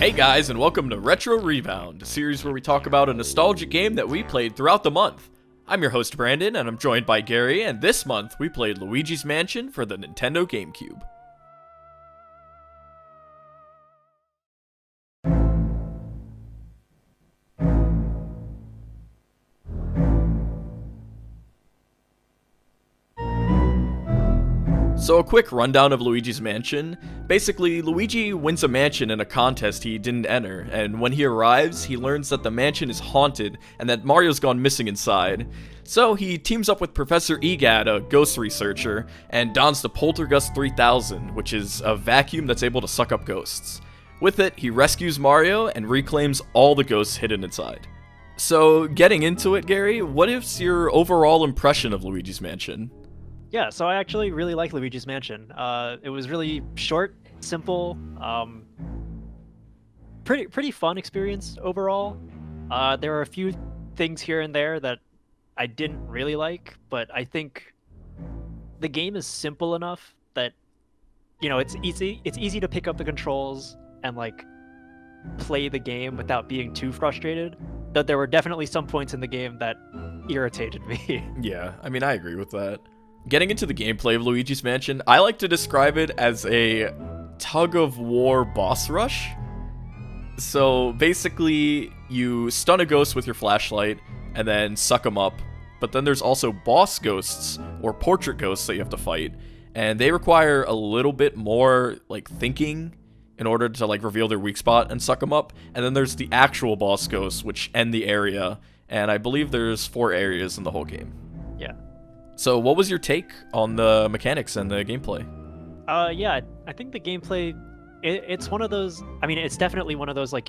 Hey guys, and welcome to Retro Rebound, a series where we talk about a nostalgic game that we played throughout the month. I'm your host Brandon, and I'm joined by Gary, and this month we played Luigi's Mansion for the Nintendo GameCube. So a quick rundown of Luigi's Mansion. Basically, Luigi wins a mansion in a contest he didn't enter, and when he arrives, he learns that the mansion is haunted and that Mario's gone missing inside. So he teams up with Professor Egad, a ghost researcher, and dons the Poltergust 3000, which is a vacuum that's able to suck up ghosts. With it, he rescues Mario and reclaims all the ghosts hidden inside. So getting into it, Gary, what is your overall impression of Luigi's Mansion? Yeah, so I actually really like Luigi's Mansion. It was really short, simple, pretty fun experience overall. There were a few things here and there that I didn't really like, but I think the game is simple enough that it's easy to pick up the controls and like play the game without being too frustrated. Though there were definitely some points in the game that irritated me. Yeah, I mean, I agree with that. Getting into the gameplay of Luigi's Mansion, I like to describe it as a tug-of-war boss rush. So basically, you stun a ghost with your flashlight and then suck them up. But then there's also boss ghosts, or portrait ghosts, that you have to fight. And they require a little bit more like thinking in order to like reveal their weak spot and suck them up. And then there's the actual boss ghosts, which end the area. And I believe there's 4 areas in the whole game. Yeah. So what was your take on the mechanics and the gameplay? Yeah, I think the gameplay, it's one of those, I mean, it's definitely one of those, like,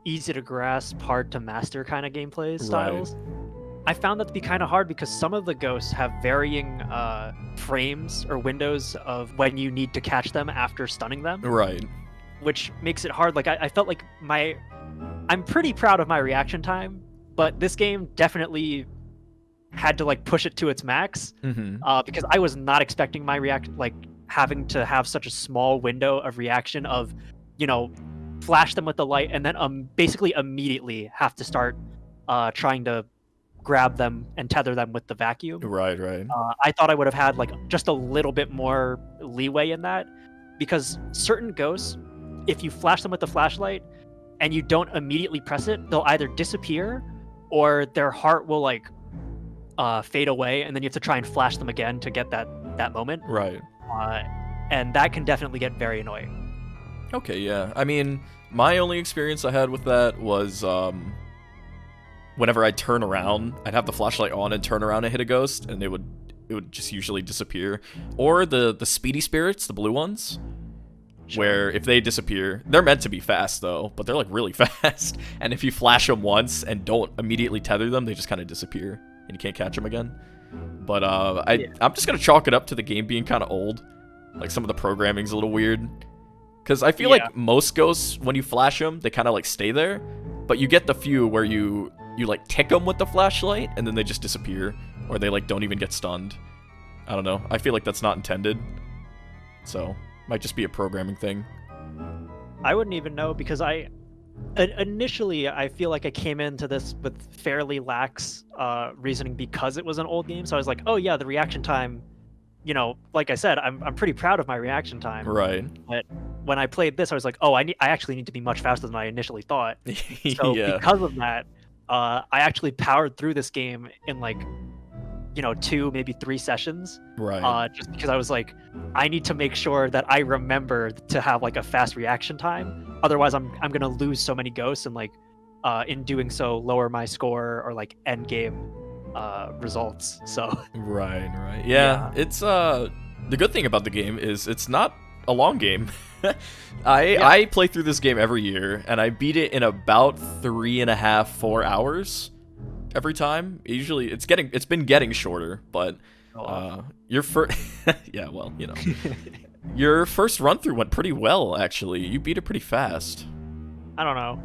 easy to grasp, hard to master kind of gameplay styles. Right. I found that to be kind of hard because some of the ghosts have varying frames or windows of when you need to catch them after stunning them. Right. Which makes it hard. Like, I felt like I'm pretty proud of my reaction time, but this game definitely had to like push it to its max because I was not expecting my having to have such a small window of reaction of flash them with the light and then basically immediately have to start trying to grab them and tether them with the vacuum. Right. I thought I would have had like just a little bit more leeway in that, because certain ghosts, if you flash them with the flashlight and you don't immediately press it, they'll either disappear or their heart will like fade away, and then you have to try and flash them again to get that moment. Right. And that can definitely get very annoying. Okay, yeah. I mean, my only experience I had with that was whenever I turn around, I'd have the flashlight on and turn around and hit a ghost, and it would just usually disappear. Or the speedy spirits, the blue ones, where if they disappear, they're meant to be fast though, but they're like really fast. And if you flash them once and don't immediately tether them, they just kind of disappear. And you can't catch them again. But I'm just gonna chalk it up to the game being kind of old. Like some of the programming's a little weird. Because I feel like most ghosts, when you flash them, they kind of like stay there. But you get the few where you like tick them with the flashlight and then they just disappear, or they like don't even get stunned. I don't know. I feel like that's not intended. So might just be a programming thing. I wouldn't even know, because initially, I feel like I came into this with fairly lax reasoning because it was an old game. So I was like, oh yeah, the reaction time, like I said, I'm pretty proud of my reaction time. Right. But when I played this, I was like, oh, I actually need to be much faster than I initially thought. So Yeah. Because of that, I actually powered through this game in like 2, maybe 3 sessions. Right. Just because I was like, I need to make sure that I remember to have like a fast reaction time. Otherwise, I'm gonna lose so many ghosts and like, in doing so, lower my score or like end game results. So. Right. Yeah. It's the good thing about the game is it's not a long game. I play through this game every year, and I beat it in about 3.5-4 hours. Every time. Usually it's been getting shorter, but your first yeah, well, your first run through went pretty well, actually. You beat it pretty fast. I don't know.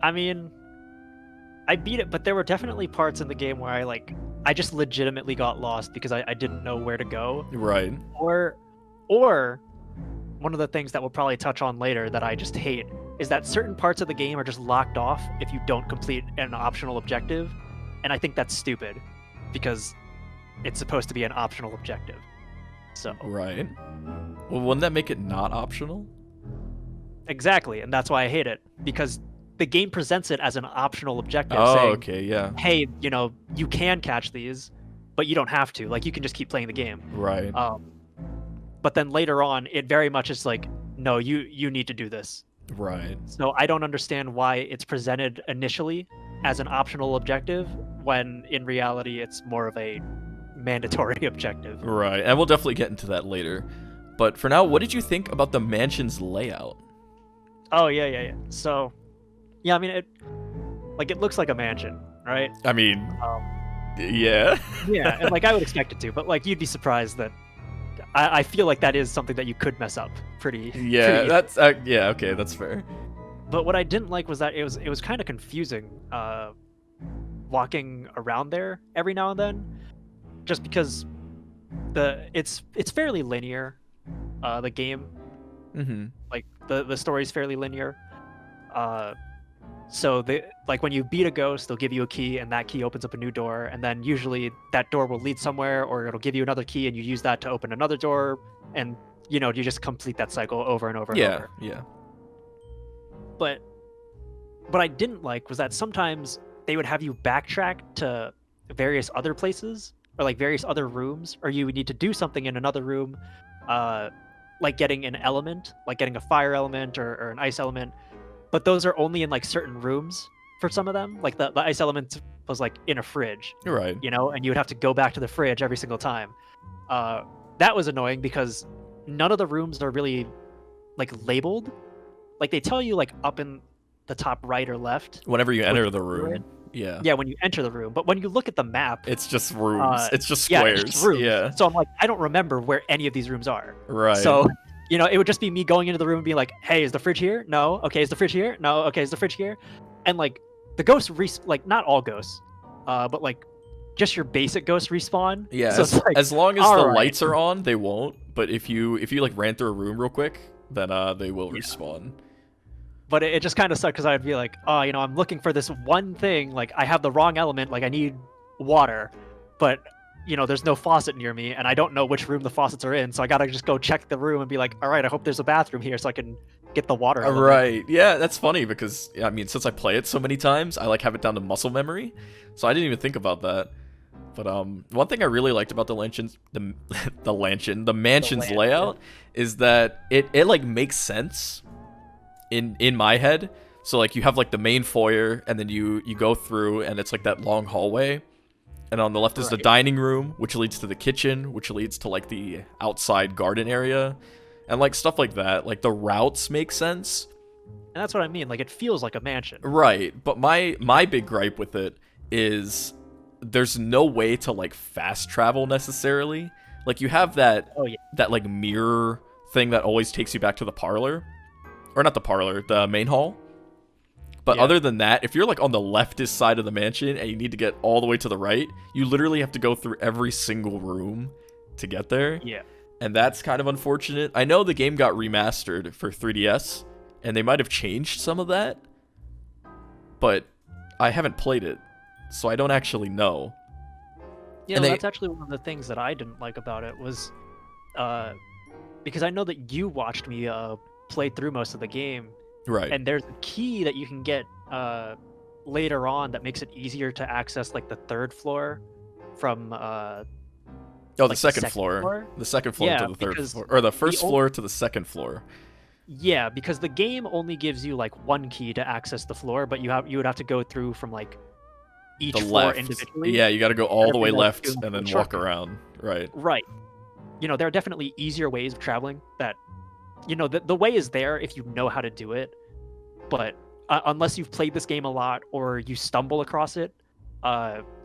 I mean, I beat it, but there were definitely parts in the game where I just legitimately got lost because I didn't know where to go. Right. Or one of the things that we'll probably touch on later that I just hate is that certain parts of the game are just locked off if you don't complete an optional objective, and I think that's stupid because it's supposed to be an optional objective. So Right. Well, wouldn't that make it not optional? exactly, and that's why I hate it, because the game presents it as an optional objective, Oh, saying, okay, yeah. hey, you can catch these, but you don't have to. Like, you can just keep playing the game. Right. But then later on, it very much is like, no, you need to do this. Right. So I don't understand why it's presented initially as an optional objective when in reality it's more of a mandatory objective. Right. And we'll definitely get into that later. But for now, what did you think about the mansion's layout? Oh yeah. So, yeah, I mean it looks like a mansion, right? I mean, Um, yeah. yeah, and like I would expect it to, but like you'd be surprised that I feel like that is something that you could mess up pretty. Yeah, pretty that's yeah, okay, that's fair. But what I didn't like was that it was kind of confusing walking around there every now and then, just because it's fairly linear, the game, Mhm. like the story's fairly linear. So like when you beat a ghost, they'll give you a key, and that key opens up a new door, and then usually that door will lead somewhere, or it'll give you another key, and you use that to open another door, and you just complete that cycle over and over and over. Yeah. But what I didn't like was that sometimes they would have you backtrack to various other places, or like various other rooms, or you would need to do something in another room, like getting an element, like getting a fire element or an ice element. But those are only in like certain rooms for some of them. Like the ice element was like in a fridge, Right. and you would have to go back to the fridge every single time. That was annoying because none of the rooms are really like labeled. Like they tell you like up in the top right or left. Whenever you enter the you're room. in. Yeah. Yeah, when you enter the room. But when you look at the map, It's just rooms. It's just yeah, squares. it's just rooms. Yeah. So I'm like, I don't remember where any of these rooms are. Right. So, it would just be me going into the room and being like, hey, is the fridge here? No. Okay, is the fridge here? No. Okay, is the fridge here? And like the ghosts like not all ghosts, but like just your basic ghosts respawn. Yeah, So it's like, as long as all the right. lights are on, they won't. But if you like ran through a room real quick, then they will respawn. But it just kind of sucked because I'd be like, oh, I'm looking for this one thing. Like I have the wrong element. Like I need water, but there's no faucet near me, and I don't know which room the faucets are in. So I gotta just go check the room and be like, all right, I hope there's a bathroom here so I can get the water element. Right. Yeah, that's funny because I mean, since I play it so many times, I like have it down to muscle memory. So I didn't even think about that. But one thing I really liked about the mansion's layout is that it like makes sense in my head. So like you have like the main foyer, and then you go through, and it's like that long hallway, and on the left is the Right. dining room, which leads to the kitchen, which leads to like the outside garden area, and like stuff like that. Like the routes make sense. And that's what I mean. Like it feels like a mansion. Right, but my big gripe with it is there's no way to like fast travel necessarily. Like you have that Oh yeah. that like mirror thing that always takes you back to the parlor. Or not the parlor, the main hall. But Yeah. other than that, if you're like on the leftist side of the mansion and you need to get all the way to the right, you literally have to go through every single room to get there. Yeah. And that's kind of unfortunate. I know the game got remastered for 3DS, and they might have changed some of that, but I haven't played it, so I don't actually know. Yeah, And they- that's actually one of the things that I didn't like about it was, because I know that you watched me play through most of the game, Right. and there's a key that you can get later on that makes it easier to access like the third floor from the like the second second floor. floor? The second floor Yeah, to the third because floor. Or the first the floor to the second floor. Yeah, because the game only gives you like one key to access the floor, but you would have to go through from like each The floor left. individually. Yeah, you got to go all the way Every, like, left two and then shortcut. walk around. Right. Right. There are definitely easier ways of traveling that, the way is there if you know how to do it, but unless you've played this game a lot or you stumble across it,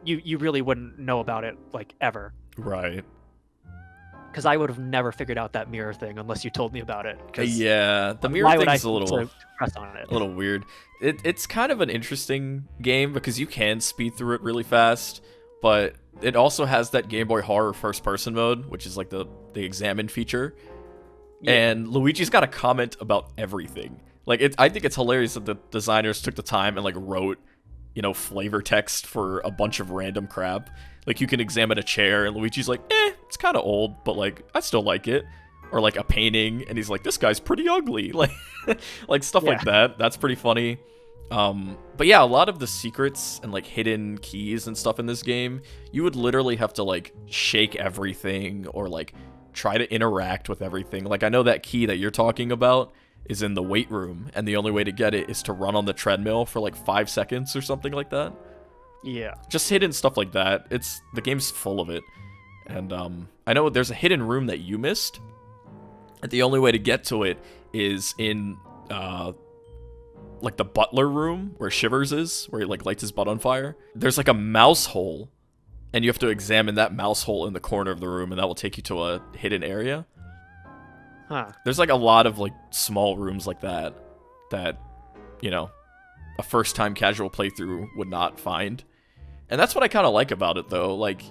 you really wouldn't know about it like ever. Right. Because I would have never figured out that mirror thing unless you told me about it. 'cause Yeah, the mirror why would I thing's a need little to press on it? weird. It's kind of an interesting game because you can speed through it really fast, but it also has that Game Boy Horror first person mode, which is like the examine feature. Yeah. And Luigi's got a comment about everything. Like, I think it's hilarious that the designers took the time and, like, wrote, flavor text for a bunch of random crap. Like, you can examine a chair, and Luigi's like, it's kind of old, but, like, I still like it. Or, like, a painting, and he's like, this guy's pretty ugly. Like stuff like that. That's pretty funny. But yeah, a lot of the secrets and, like, hidden keys and stuff in this game, you would literally have to, like, shake everything or, like, try to interact with everything. Like, I know that key that you're talking about is in the weight room, and the only way to get it is to run on the treadmill for, like, 5 seconds or something like that. Yeah. Just hidden stuff like that. The game's full of it. And I know there's a hidden room that you missed. And the only way to get to it is in like the butler room where Shivers is, where he like lights his butt on fire. There's like a mouse hole, and you have to examine that mouse hole in the corner of the room, and that will take you to a hidden area. Huh. There's like a lot of like small rooms like that a first-time casual playthrough would not find. And that's what I kind of like about it, though. Like,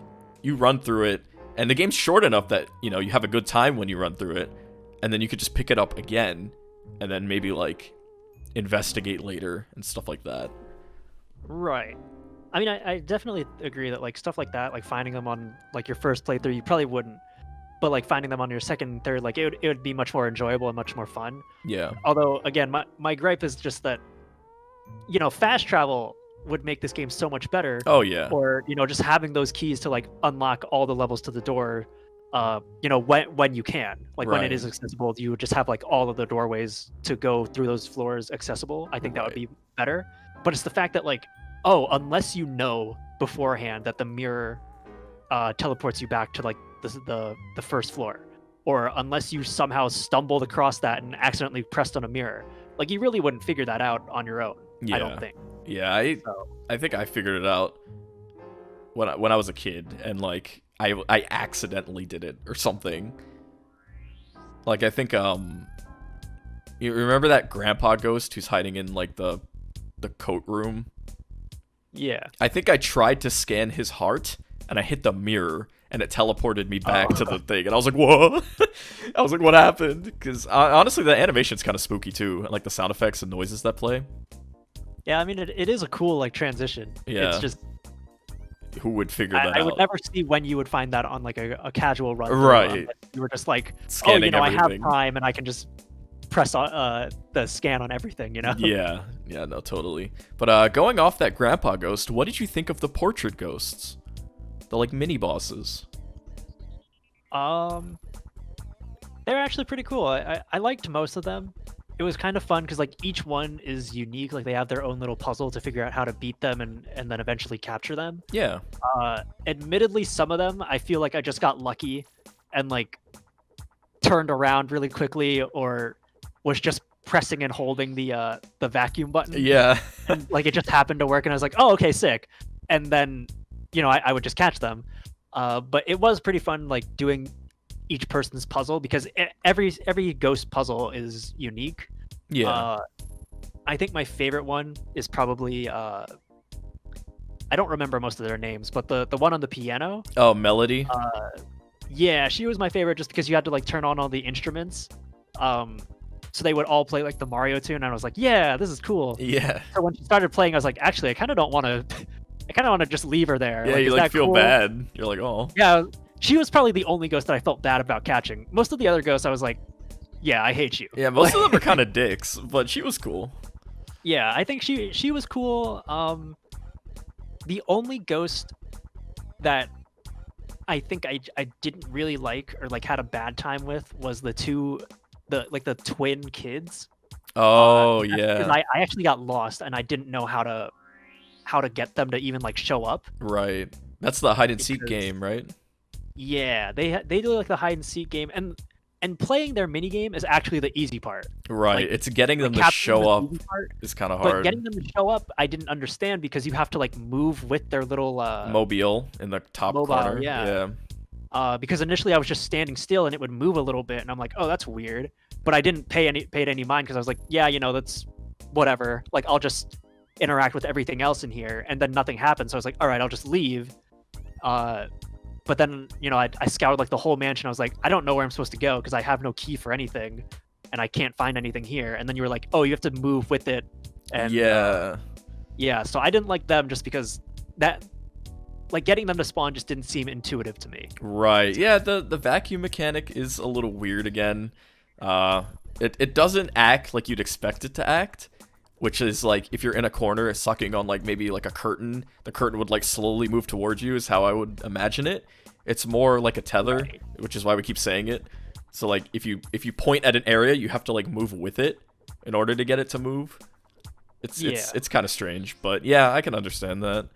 you run through it, and the game's short enough that, you have a good time when you run through it, and then you could just pick it up again, and then maybe, like, investigate later and stuff like that. Right. I mean, I definitely agree that, like, stuff like that, like, finding them on, like, your first playthrough, you probably wouldn't. But, like, finding them on your second and third, like, it would be much more enjoyable and much more fun. Yeah. Although, again, my gripe is just that, fast travel would make this game so much better. Oh, yeah. Or, just having those keys to, like, unlock all the levels to the door, when you can. Like, when it is accessible, you would just have, like, all of the doorways to go through those floors accessible. I think that would be better. But it's the fact that, like, unless you know beforehand that the mirror teleports you back to, like, the first floor, or unless you somehow stumbled across that and accidentally pressed on a mirror, like, you really wouldn't figure that out on your own. Yeah. I don't think. Yeah, I think I figured it out when I was a kid, and like I accidentally did it or something. Like, I think you remember that grandpa ghost who's hiding in like the coat room? Yeah. I think I tried to scan his heart, and I hit the mirror, and it teleported me back to the thing, and I was like, whoa. I was like, what happened? Because honestly, the animation's kind of spooky too, like the sound effects and noises that play. Yeah, I mean, it is a cool, like, transition. Yeah. It's just, who would figure that out? I would never see when you would find that on, like, a casual run. Right. You were just like, Scanning I have everything. time, and I can just press on the scan on everything, Yeah, no, totally. But going off that grandpa ghost, what did you think of the portrait ghosts? The, like, mini bosses. They're actually pretty cool. I liked most of them. It was kind of fun because, like, each one is unique. Like, they have their own little puzzle to figure out how to beat them and then eventually capture them. Yeah. Admittedly, some of them I feel like I just got lucky and, like, turned around really quickly, or was just pressing and holding the vacuum button. Yeah. And, like, it just happened to work, and I was like, oh, okay, sick. And then, I would just catch them. But it was pretty fun, like, doing each person's puzzle, because every ghost puzzle is unique. Yeah. I think my favorite one is probably I don't remember most of their names, but the one on the piano. Oh, Melody. Yeah, she was my favorite just because you had to, like, turn on all the instruments. So they would all play, like, the Mario tune, and I was like, yeah, this is cool. Yeah. So when she started playing, I was like, actually, I kind of want to just leave her there. Yeah, like, you, like, feel cool? bad. You're like, oh. Yeah, she was probably the only ghost that I felt bad about catching. Most of the other ghosts, I was like, yeah, I hate you. Yeah, most of them are kind of dicks, but she was cool. Yeah, I think she was cool. The only ghost that I think I didn't really like, or, like, had a bad time with, was the twin kids. Oh, yeah. Because I actually got lost, and I didn't know how to get them to even, like, show up. Right. That's the hide and seek game, right? Yeah, they do, like, the hide and seek game, and playing their mini game is actually the easy part. Right. Like, it's getting them to show up is kind of but hard. getting them to show up, I didn't understand, because you have to, like, move with their little mobile in the top corner. Yeah. Because initially I was just standing still, and it would move a little bit, and I'm like, oh, that's weird. But I didn't pay it any mind, because I was like, yeah, that's whatever. Like, I'll just interact with everything else in here, and then nothing happened. So I was like, all right, I'll just leave. But But then, I scoured like the whole mansion. I was like, I don't know where I'm supposed to go because I have no key for anything, and I can't find anything here. And then you were like, oh, you have to move with it. And yeah. So I didn't like them just because that, like, getting them to spawn just didn't seem intuitive to me. Right. Yeah. The vacuum mechanic is a little weird again. It doesn't act like you'd expect it to act. Which is, like, if you're in a corner sucking on, like, maybe, like, a curtain, the curtain would, like, slowly move towards you is how I would imagine it. It's more like a tether, right, which is why we keep saying it. So, like, if you point at an area, you have to, like, move with it in order to get it to move. It's kind of strange, but, yeah, I can understand that.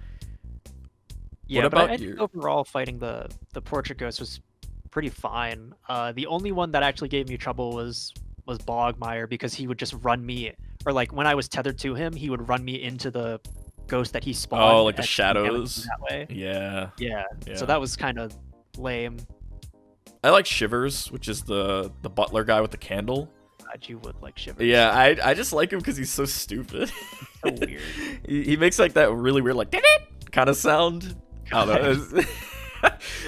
Yeah, what about I think overall fighting the portrait ghost was pretty fine. The only one that actually gave me trouble was Bogmire, because he would just run me, or like when I was tethered to him, he would run me into the ghost that he spawned. Oh, like the shadows. That way. Yeah. So that was kind of lame. I like Shivers, which is the butler guy with the candle. God, you would like Shivers. Yeah, I just like him because he's so stupid. So weird. he makes like that really weird like kind of sound. I don't know.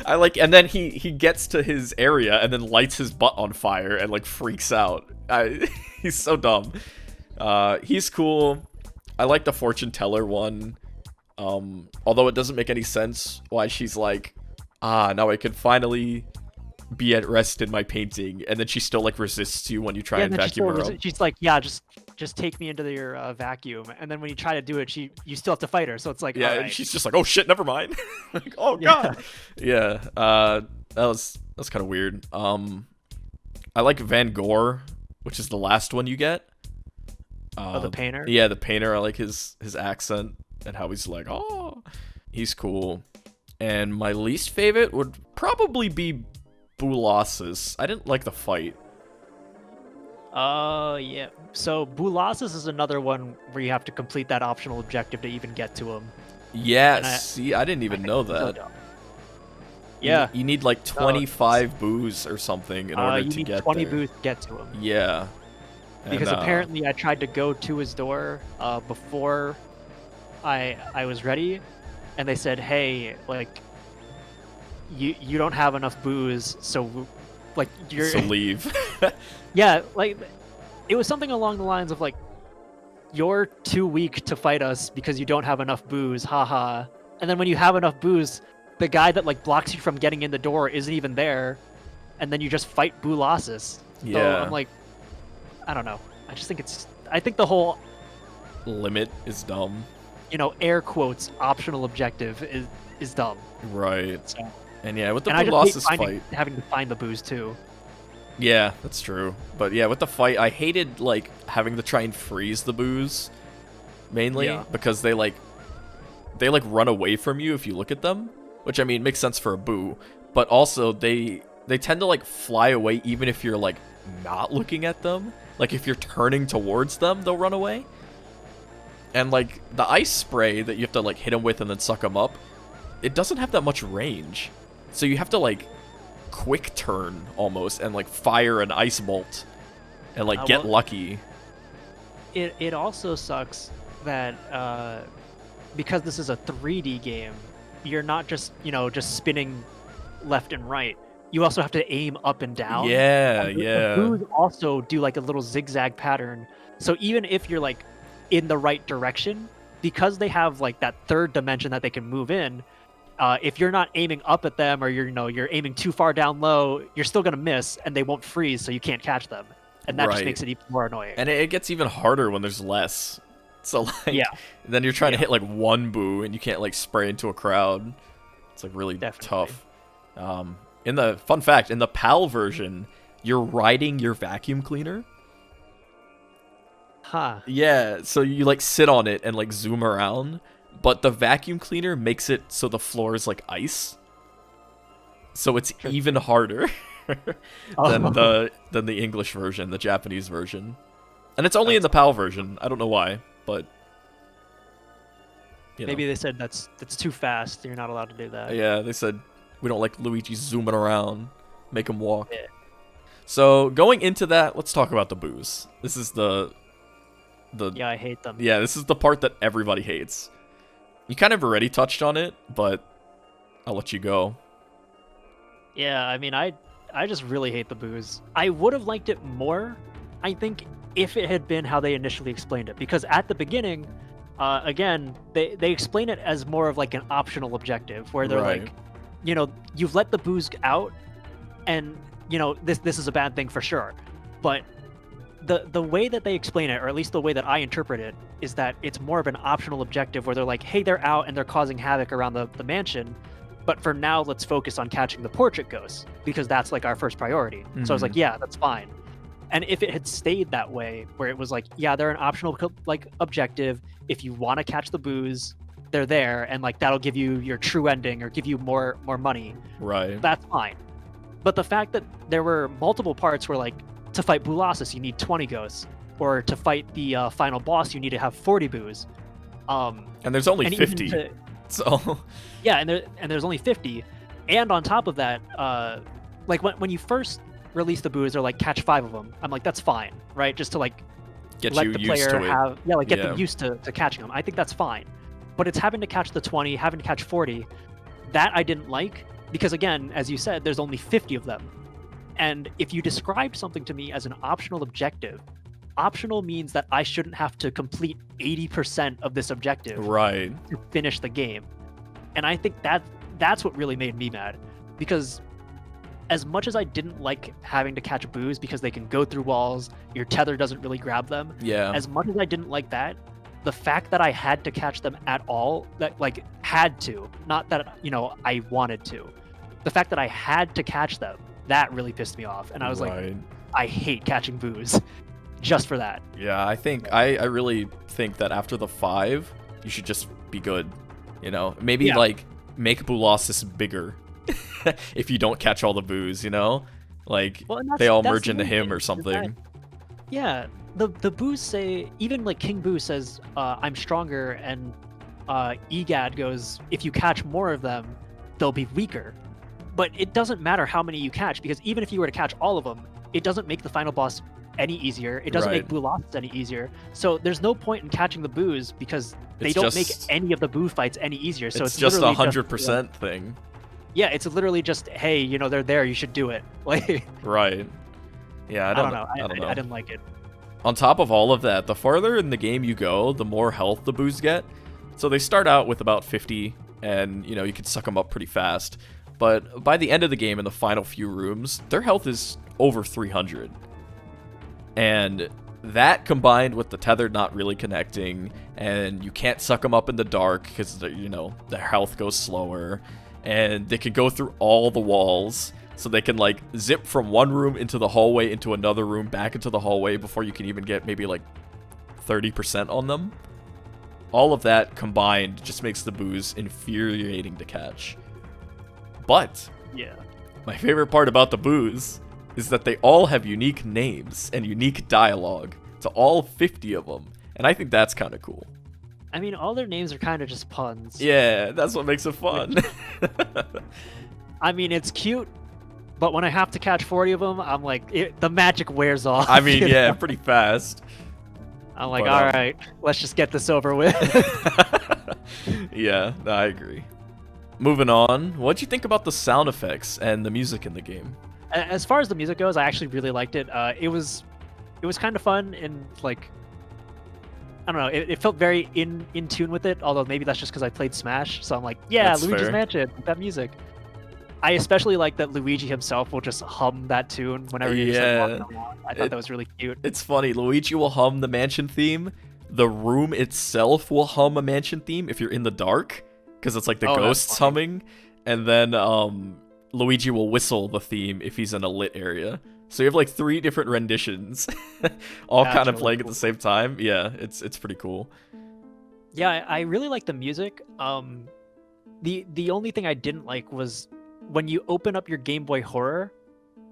I like, and then he gets to his area and then lights his butt on fire and like freaks out. He's so dumb. He's cool. I like the fortune teller one. Although it doesn't make any sense why she's like, now I can finally be at rest in my painting, and then she still like resists you when you try and vacuum her up. She's like, yeah, just take me into your vacuum, and then when you try to do it, you still have to fight her. So it's like, yeah, right. And she's just like, oh shit, never mind. Like, oh god, yeah. That's kind of weird. I like Van Gogh, which is the last one you get. The painter. Yeah, the painter. I like his accent and how he's like, oh, he's cool. And my least favorite would probably be Boolossus. I didn't like the fight. Yeah. So Boolossus is another one where you have to complete that optional objective to even get to him. Yeah, I didn't even know that. Yeah. You need like 25 boos or something in order to get there. You need 20 boos to get to him. Yeah. Because apparently I tried to go to his door before I was ready, and they said, hey, like, you don't have enough booze, so like you're so leave. Yeah, like it was something along the lines of like, you're too weak to fight us because you don't have enough booze, haha. And then when you have enough booze, the guy that like blocks you from getting in the door isn't even there, and then you just fight Boolossus. Yeah. So I'm like, I don't know. I think the whole limit is dumb. Air quotes optional objective is dumb. Right. So, and yeah, with the Boolossus fight, having to find the booze too. Yeah, that's true. But yeah, with the fight, I hated like having to try and freeze the booze, mainly because they run away from you if you look at them, which I mean makes sense for a boo, but also they tend to like fly away even if you're like not looking at them. Like if you're turning towards them, they'll run away. And like the ice spray that you have to like hit them with and then suck them up, it doesn't have that much range. So you have to like quick turn almost and like fire an ice bolt and like get lucky. It also sucks that because this is a 3D game, you're not just just spinning left and right. You also have to aim up and down. Yeah, and yeah. The booze also do like a little zigzag pattern. So even if you're like in the right direction, because they have like that third dimension that they can move in, if you're not aiming up at them, or you're aiming too far down low, you're still gonna miss, and they won't freeze, so you can't catch them, and that just makes it even more annoying. And it gets even harder when there's less. So like, then you're trying to hit like one boo, and you can't like spray into a crowd. It's like really tough. In the fun fact, in the PAL version, you're riding your vacuum cleaner. Huh. Yeah, so you like sit on it and like zoom around. But the vacuum cleaner makes it so the floor is like ice, so it's even harder than the English version, the Japanese version, and it's only in the PAL version. I don't know why, but maybe they said that's too fast. You're not allowed to do that. Yeah, they said we don't like Luigi zooming around, make him walk. Yeah. So going into that, let's talk about the boos. This is the I hate them. Yeah, this is the part that everybody hates. You kind of already touched on it, but I'll let you go. Yeah, I mean, I just really hate the booze. I would have liked it more, I think, if it had been how they initially explained it. Because at the beginning, again, they explain it as more of like an optional objective, where they're Right. like, you've let the booze out, and this is a bad thing for sure. But the way that they explain it, or at least the way that I interpret it, is that it's more of an optional objective where they're like, hey, they're out and they're causing havoc around the mansion, but for now, let's focus on catching the portrait ghosts because that's like our first priority. So I was like, yeah, that's fine. And if it had stayed that way, where it was like, yeah, they're an optional like objective. If you want to catch the booze, they're there, and like that'll give you your true ending or give you more money. Right. That's fine. But the fact that there were multiple parts where like to fight Bulasis you need 20 ghosts, or to fight the final boss you need to have 40 boos. And there's only 50. So yeah, and there's only 50, and on top of that, like when you first release the booze or like catch 5 of them, I'm like, that's fine, right? Just to like get let you the used player to it. have get them used to catching them. I think that's fine. But it's having to catch the 20, having to catch 40, that I didn't like, because again, as you said, there's only 50 of them. And if you describe something to me as an optional objective, optional means that I shouldn't have to complete 80% of this objective Right. to finish the game. And I think that's what really made me mad, because as much as I didn't like having to catch booze because they can go through walls, your tether doesn't really grab them. Yeah. As much as I didn't like that, the fact that I had to catch them at all, that like had to, not that I wanted to. The fact that I had to catch them, that really pissed me off. And I was like, I hate catching booze just for that. Yeah, I think I really think that after the 5, you should just be good. Maybe like make Bulasis bigger if you don't catch all the boos, like they all merge into him or something. Yeah, the boos say, even like King Boo says, I'm stronger, and Egad goes, if you catch more of them, they'll be weaker. But it doesn't matter how many you catch, because even if you were to catch all of them, it doesn't make the final boss any easier. It doesn't make Bulasis any easier. So there's no point in catching the boos, because they don't make any of the boo fights any easier. So it's just 100% thing. Yeah, it's literally just, hey, they're there, you should do it. Like, right. Yeah, I don't know. I didn't like it. On top of all of that, the farther in the game you go, the more health the boos get. So they start out with about 50, and you can suck them up pretty fast. But by the end of the game, in the final few rooms, their health is over 300. And that, combined with the tether not really connecting, and you can't suck them up in the dark because their health goes slower, and they can go through all the walls, so they can like zip from one room into the hallway, into another room, back into the hallway before you can even get maybe like 30% on them. All of that combined just makes the boos infuriating to catch. But yeah, my favorite part about the boos is that they all have unique names and unique dialogue to all 50 of them, and I think that's kind of cool. I mean, all their names are kind of just puns. Yeah, that's what makes it fun. I mean, it's cute, but when I have to catch 40 of them, I'm like, the magic wears off. I mean, yeah, pretty fast. I'm like, all right, let's just get this over with. Yeah, I agree. Moving on, what'd you think about the sound effects and the music in the game? As far as the music goes, I actually really liked it. It was kind of fun, and like, I don't know, it felt very in tune with it, although maybe that's just because I played Smash, so I'm like, yeah, That's Luigi's fair. Mansion, that music. I especially like that Luigi himself will just hum that tune whenever you're just like walking along. I thought that was really cute. It's funny, Luigi will hum the mansion theme, the room itself will hum a mansion theme if you're in the dark, because it's like the ghosts humming, and then Luigi will whistle the theme if he's in a lit area. So you have like 3 different renditions, all kind of really playing cool. at the same time. Yeah, it's pretty cool. Yeah, I really like the music. The only thing I didn't like was when you open up your Game Boy Horror,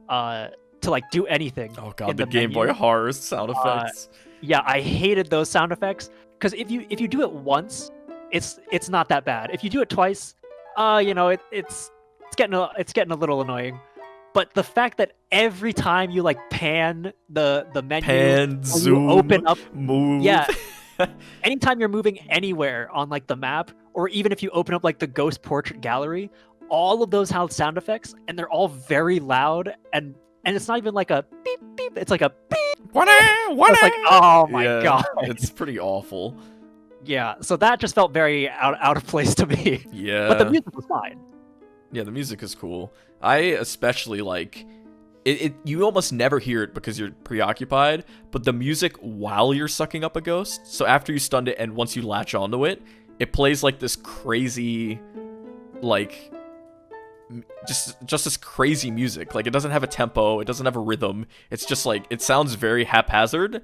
to like do anything. Oh god, the Game Boy Horror sound effects. Yeah, I hated those sound effects, because if you do it once, it's not that bad. If you do it twice, it's getting a little annoying. But the fact that every time you like pan the menu, zoom, you open up, move. yeah. Anytime you're moving anywhere on like the map, or even if you open up like the ghost portrait gallery, all of those sound effects, and they're all very loud, and it's not even like a beep beep. It's like a beep. It's like, oh my god, it's pretty awful. Yeah, so that just felt very out of place to me. Yeah, but the music was fine. Yeah, the music is cool. I especially like it. You almost never hear it because you're preoccupied, but the music while you're sucking up a ghost. So after you stunned it, and once you latch onto it, it plays like this crazy, like. Just this crazy music. Like, it doesn't have a tempo, it doesn't have a rhythm. It's just like, it sounds very haphazard,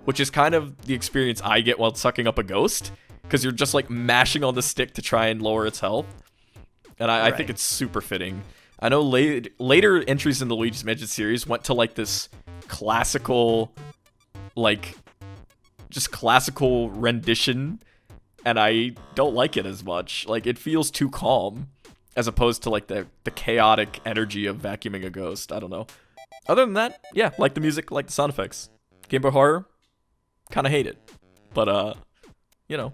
which is kind of the experience I get while sucking up a ghost, because you're just like mashing on the stick to try and lower its health. And I think it's super fitting. I know later entries in the Luigi's Mansion series went to like this classical, like just classical rendition, and I don't like it as much. Like, it feels too calm, as opposed to, like, the chaotic energy of vacuuming a ghost. I don't know. Other than that, yeah, like the music, like the sound effects. Game Boy Horror, kind of hate it. But, you know.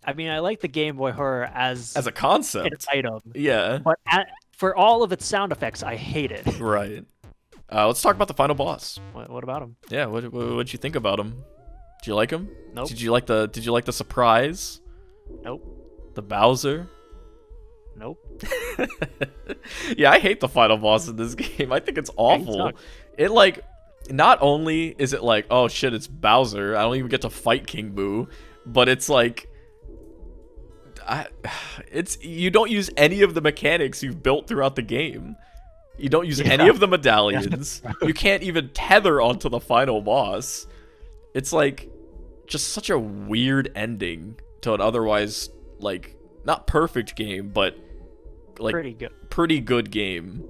I mean, I like the Game Boy Horror as a concept. An item. Yeah. But for all of its sound effects, I hate it. Right. Let's talk about the final boss. What about him? Yeah, what'd you think about him? Did you like him? Nope. Did you like the surprise? Nope. The Bowser? Nope. Yeah, I hate the final boss in this game. I think it's awful. It like, not only is it like, oh shit, it's Bowser. I don't even get to fight King Boo, but it's like, you don't use any of the mechanics you've built throughout the game. You don't use any of the medallions. You can't even tether onto the final boss. It's like just such a weird ending to an otherwise, like, not perfect game, but like pretty good game.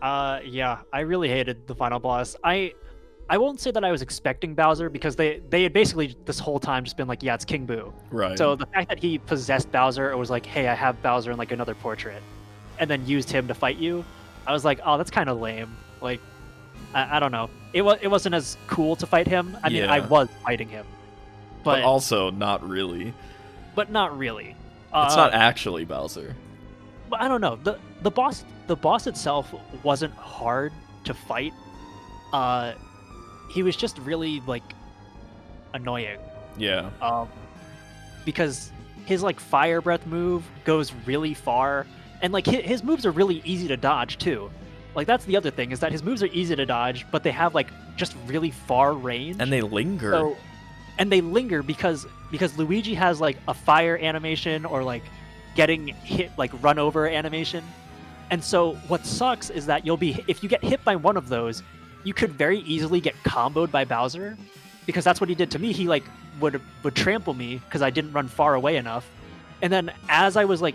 Yeah, I really hated the final boss. I won't say that I was expecting Bowser, because they had basically this whole time just been like, yeah, it's King Boo. Right. So the fact that he possessed Bowser, it was like, hey, I have Bowser in like another portrait, and then used him to fight you, I was like, oh, that's kind of lame. Like, I don't know. It wasn't as cool to fight him. I mean, I was fighting him, but also not really. But not really. It's not actually Bowser. But I don't know. The boss itself wasn't hard to fight. He was just really like annoying. Yeah. Because his like fire breath move goes really far, and like his moves are really easy to dodge too. Like, that's the other thing, is that his moves are easy to dodge, but they have like just really far range. And they linger. And they linger because Luigi has like a fire animation, or like getting hit, like run over animation. And so what sucks is that if you get hit by one of those, you could very easily get comboed by Bowser, because that's what he did to me. He like would trample me because I didn't run far away enough. And then as I was like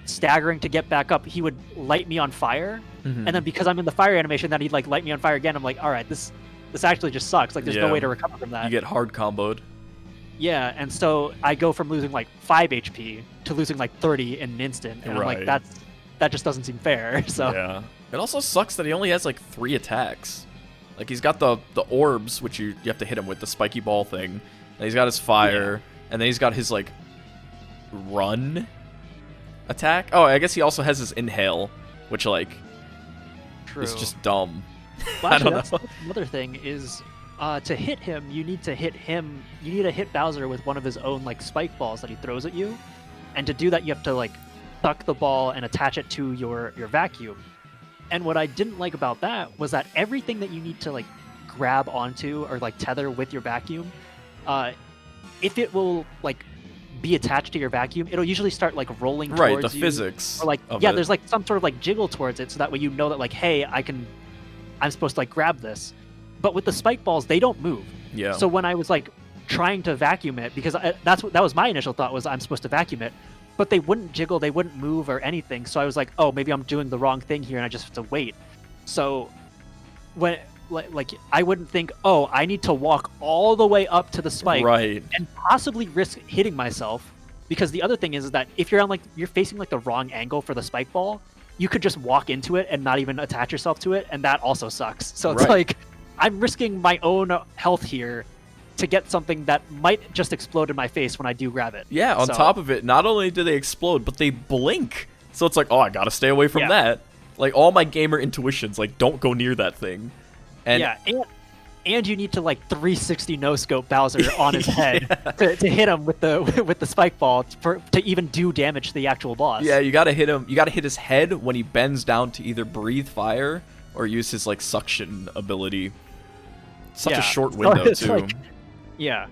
staggering to get back up, he would light me on fire. And then because I'm in the fire animation, then he'd like light me on fire again. I'm like, all right, this actually just sucks. Like, there's no way to recover from that. You get hard comboed. Yeah, and so I go from losing like 5 HP to losing like 30 in an instant, and I'm like, that just doesn't seem fair. So yeah, it also sucks that he only has like 3 attacks. Like, he's got the orbs, which you have to hit him with, the spiky ball thing, and he's got his fire, and then he's got his like run attack. Oh, I guess he also has his inhale, which like is just dumb. Well, actually, that's another thing is, to hit him, you need to hit Bowser with one of his own like spike balls that he throws at you, and to do that you have to like suck the ball and attach it to your vacuum. And what I didn't like about that was that everything that you need to like grab onto or like tether with your vacuum, if it will like be attached to your vacuum, it'll usually start like rolling towards you. Right, the physics. Or like, there's like some sort of like jiggle towards it, so that way you know that like, hey, I'm supposed to like grab this. But with the spike balls, they don't move. Yeah. So when I was like trying to vacuum it, because that was my initial thought, was I'm supposed to vacuum it, but they wouldn't jiggle, they wouldn't move or anything. So I was like, oh, maybe I'm doing the wrong thing here, and I just have to wait. So when like I wouldn't think, oh, I need to walk all the way up to the spike, right, and possibly risk hitting myself, because the other thing is that if you're facing like the wrong angle for the spike ball, you could just walk into it and not even attach yourself to it, and that also sucks. So it's like, I'm risking my own health here to get something that might just explode in my face when I do grab it. Yeah, on top of it, not only do they explode, but they blink. So it's like, oh, I gotta stay away from that. Like, all my gamer intuitions, like, don't go near that thing. And yeah, and you need to, like, 360 no-scope Bowser on his head to hit him with the spike ball to even do damage to the actual boss. Yeah, you gotta hit him. You gotta hit his head when he bends down to either breathe fire or use his, like, suction ability. Such a short window, too. Like, yeah.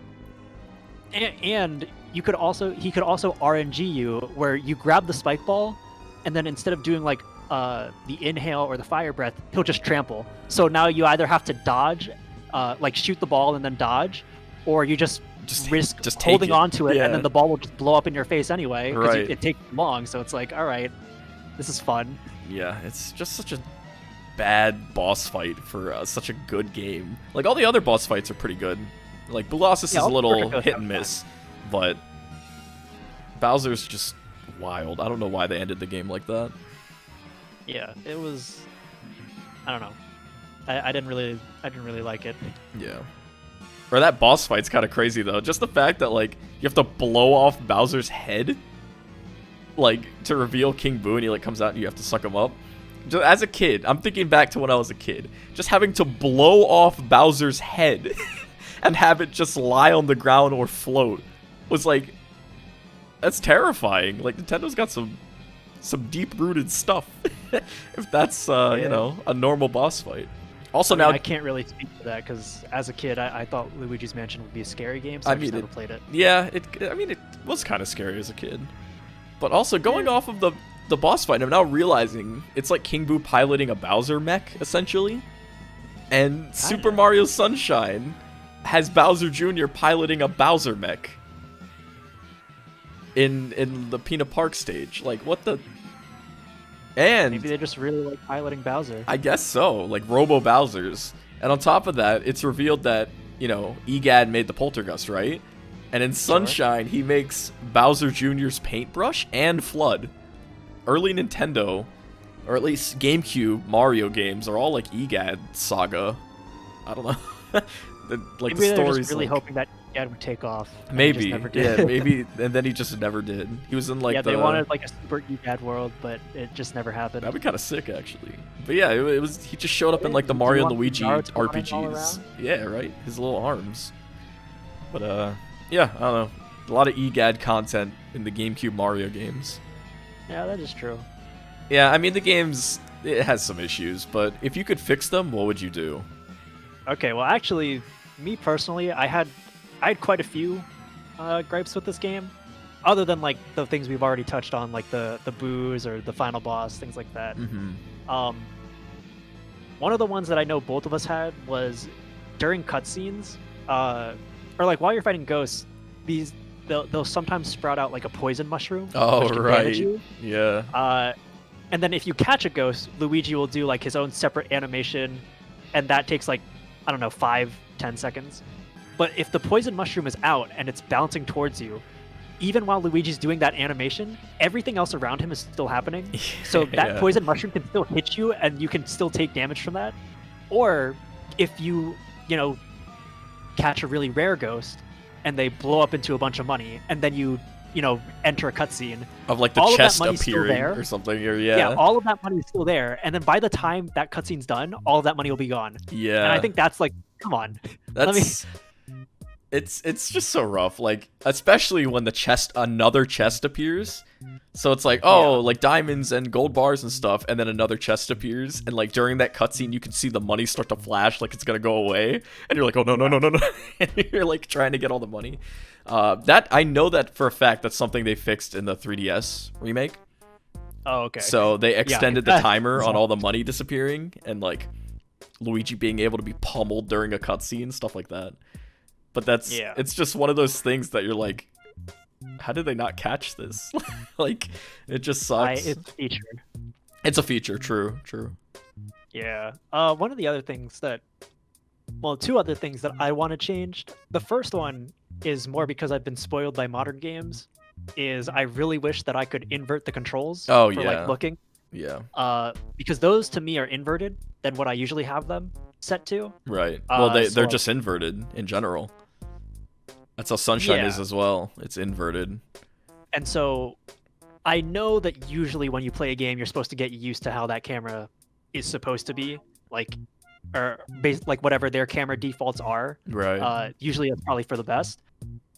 And he could also RNG you, where you grab the spike ball, and then instead of doing, like, the inhale or the fire breath, he'll just trample. So now you either have to dodge, like shoot the ball and then dodge, or you just risk holding on to it, and then the ball will just blow up in your face anyway, because it takes long. So it's like, all right, this is fun. Yeah, it's just such a bad boss fight for such a good game. Like, all the other boss fights are pretty good. Like, Colossus is a little hit and miss, but Bowser's just wild. I don't know why they ended the game like that. Yeah, it was. I don't know. I didn't really like it. Yeah. Or that boss fight's kind of crazy though. Just the fact that like you have to blow off Bowser's head, like to reveal King Boo, and he like comes out and you have to suck him up. Just, as a kid, I'm thinking back to when I was a kid, just having to blow off Bowser's head and have it just lie on the ground or float was like, that's terrifying. Like, Nintendo's got some deep-rooted stuff. If that's you know, a normal boss fight. Also, now I can't really speak to that because as a kid I thought Luigi's Mansion would be a scary game, so I just never played it. Yeah, it was kind of scary as a kid. But also, going off of the boss fight, I'm now realizing it's like King Boo piloting a Bowser mech, essentially. And Super Mario Sunshine has Bowser Jr. piloting a Bowser mech in the Peanut Park stage. Like, what the... And maybe they just really like piloting Bowser. I guess so, like Robo Bowsers. And on top of that, it's revealed that, you know, EGAD made the Poltergust, right? And in Sunshine, he makes Bowser Jr.'s paintbrush and Flood. Early Nintendo, or at least GameCube Mario games, are all like EGAD saga. I don't know. Like, maybe the they're story's just really like... hoping that EGAD would take off. Maybe, yeah, maybe, and then he just never did. He was in like they wanted like a super EGAD world, but it just never happened. That'd be kind of sick, actually. But yeah, it was. He just showed up in like the Mario and Luigi RPGs. Yeah, right. His little arms. But yeah, I don't know. A lot of EGAD content in the GameCube Mario games. Yeah, that is true. Yeah, I mean the games, it has some issues, but if you could fix them, what would you do? Okay, well, actually, me personally, I had quite a few gripes with this game, other than like the things we've already touched on, like the boos or the final boss, things like that. One of the ones that I know both of us had was during cutscenes, or like while you're fighting ghosts, they'll sometimes sprout out like a poison mushroom. Oh, which can right. damage you. Yeah. And then if you catch a ghost, Luigi will do like his own separate animation, and that takes like, I don't know, 5-10 seconds. But if the poison mushroom is out and it's bouncing towards you, even while Luigi's doing that animation, everything else around him is still happening. So that poison mushroom can still hit you and you can still take damage from that. Or if you know, catch a really rare ghost and they blow up into a bunch of money, and then you know, enter a cutscene of like the chest appearing or something, or yeah, all of that money is still there, and then by the time that cutscene's done, all of that money will be gone. Yeah, and I think that's like, come on, it's just so rough, like especially when another chest appears. So it's like, like diamonds and gold bars and stuff, and then another chest appears, and like during that cutscene, you can see the money start to flash, like it's gonna go away, and you're like, oh no, and you're like trying to get all the money. That I know that for a fact. That's something they fixed in the 3DS remake. Oh, okay. So they extended the timer on all the money disappearing, and like Luigi being able to be pummeled during a cutscene, stuff like that. But it's just one of those things that you're like, how did they not catch this? Like, it just sucks. It's a feature. It's a feature, true. Yeah. One of the other things two other things that I want to change. The first one is more because I've been spoiled by modern games, is I really wish that I could invert the controls for like looking. Yeah. Because those to me are inverted than what I usually have them set to. Right. Well, they're just inverted in general. That's how Sunshine Yeah. is as well. It's inverted. And so I know that usually when you play a game, you're supposed to get used to how that camera is supposed to be, like, or like whatever their camera defaults are. Right. Usually it's probably for the best.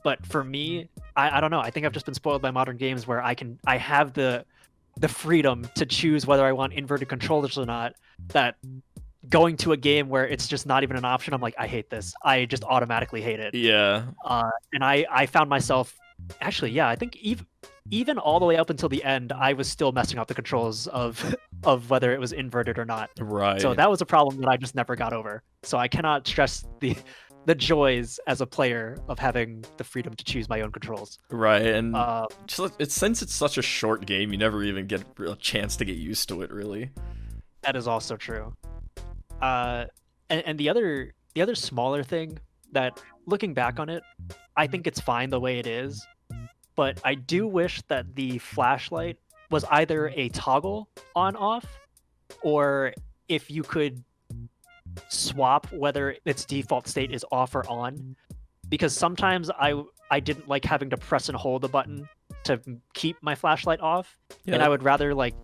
But for me, I don't know. I think I've just been spoiled by modern games where I have the freedom to choose whether I want inverted controllers or not. That going to a game where it's just not even an option, I'm like, I hate this. I just automatically hate it. Yeah. And I found myself actually, yeah, I think even all the way up until the end, I was still messing up the controls of whether it was inverted or not. Right. So that was a problem that I just never got over. So I cannot stress the joys as a player of having the freedom to choose my own controls. Right, and since it's such a short game, you never even get a chance to get used to it, really. That is also true. And the other smaller thing that, looking back on it, I think it's fine the way it is, but I do wish that the flashlight was either a toggle on off, or if you could swap whether its default state is off or on, because sometimes I didn't like having to press and hold the button to keep my flashlight off, and I would rather like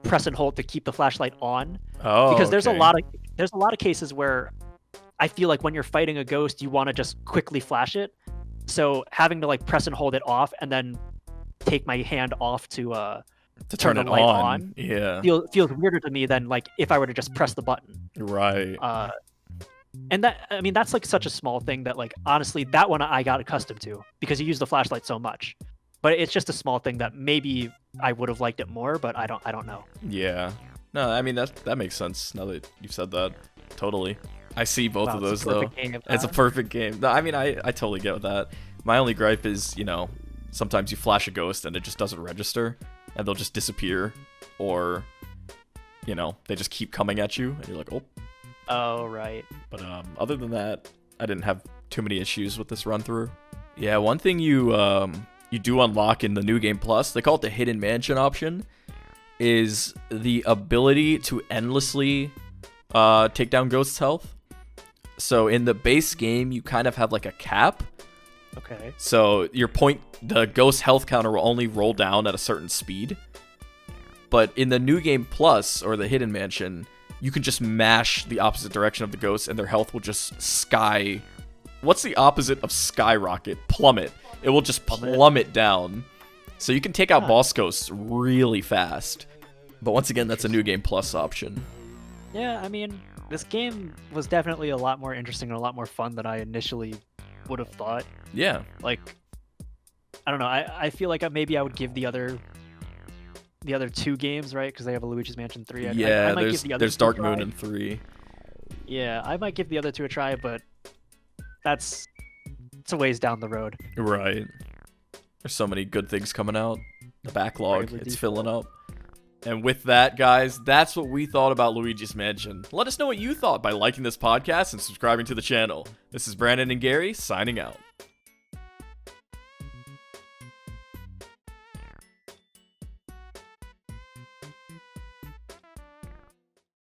press and hold to keep the flashlight on. Because there's a lot of cases where I feel like when you're fighting a ghost, you want to just quickly flash it, so having to like press and hold it off and then take my hand off to turn the light on, yeah, feels weirder to me than like if I were to just press the button. Right. And that, I mean, that's like such a small thing that, like, honestly, that one I got accustomed to because you use the flashlight so much. But it's just a small thing that maybe I would have liked it more, but I don't know. Yeah. No, I mean that makes sense now that you've said that. Totally. I see both of those though. It's a perfect game. No, I mean I totally get that. My only gripe is, sometimes you flash a ghost and it just doesn't register and they'll just disappear, or they just keep coming at you and you're like, "Oh." Oh, right. But other than that, I didn't have too many issues with this run through. Yeah, one thing you do unlock in the New Game Plus, they call it the Hidden Mansion option, is the ability to endlessly take down ghosts' health. So in the base game, you kind of have like a cap. Okay. So the ghost health counter will only roll down at a certain speed. But in the New Game Plus, or the Hidden Mansion, you can just mash the opposite direction of the ghosts and their health will just what's the opposite of skyrocket? Plummet. It will just plummet down. So you can take out boss ghosts really fast. But once again, that's a New Game Plus option. Yeah, I mean, this game was definitely a lot more interesting and a lot more fun than I initially would have thought. Yeah. Like, I don't know, I feel like maybe I would give the other two games, right? Because they have a Luigi's Mansion 3. I might give the other there's Dark Moon in 3. Yeah, I might give the other two a try, but it's a ways down the road. Right. There's so many good things coming out. The backlog, it's filling up. And with that, guys, that's what we thought about Luigi's Mansion. Let us know what you thought by liking this podcast and subscribing to the channel. This is Brandon and Gary, signing out.